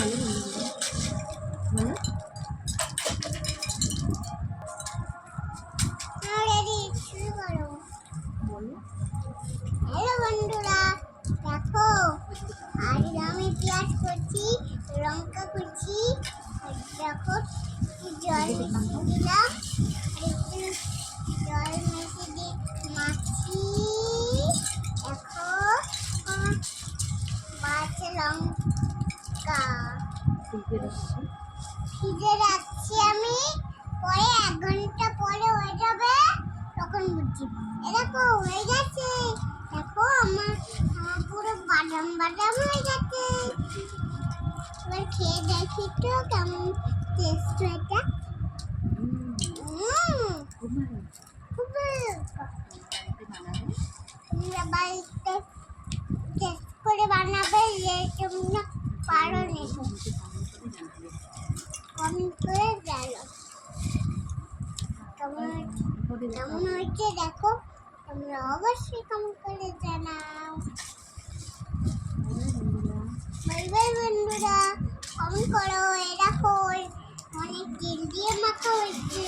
Hello বন্ধুরা, দেখো আজ আমি পেঁয়াজ করছি, লঙ্কা করছি। দেখো জল মিশিয়ে দিলাম, জল মিশিয়ে দিয়ে মাছি। দেখো বাচ্চা লঙ্কা ভিজে রাখছি আমি, পরে 1 ঘন্টা পরে হয়ে যাবে, তখন বুঝছি। দেখো হয়ে গেছে, দেখো আমার পুরো বাদাম বাদাম হয়ে গেছে। এবার খেয়ে দেখি তো কেমন টেস্ট এটা। তোমরা বাড়িতে টেস্ট করে বানাবে, যে তোমরা পারো নি কমেন্ট করে জানাও কেমন হয়েছে। দেখো তোমরা অবশ্যই কমেন্ট করে জানাও। বাই বাই বন্ধুরা, কমেন্ট করো। এ দেখো অনেক তেল দিয়ে মাখা হয়েছে।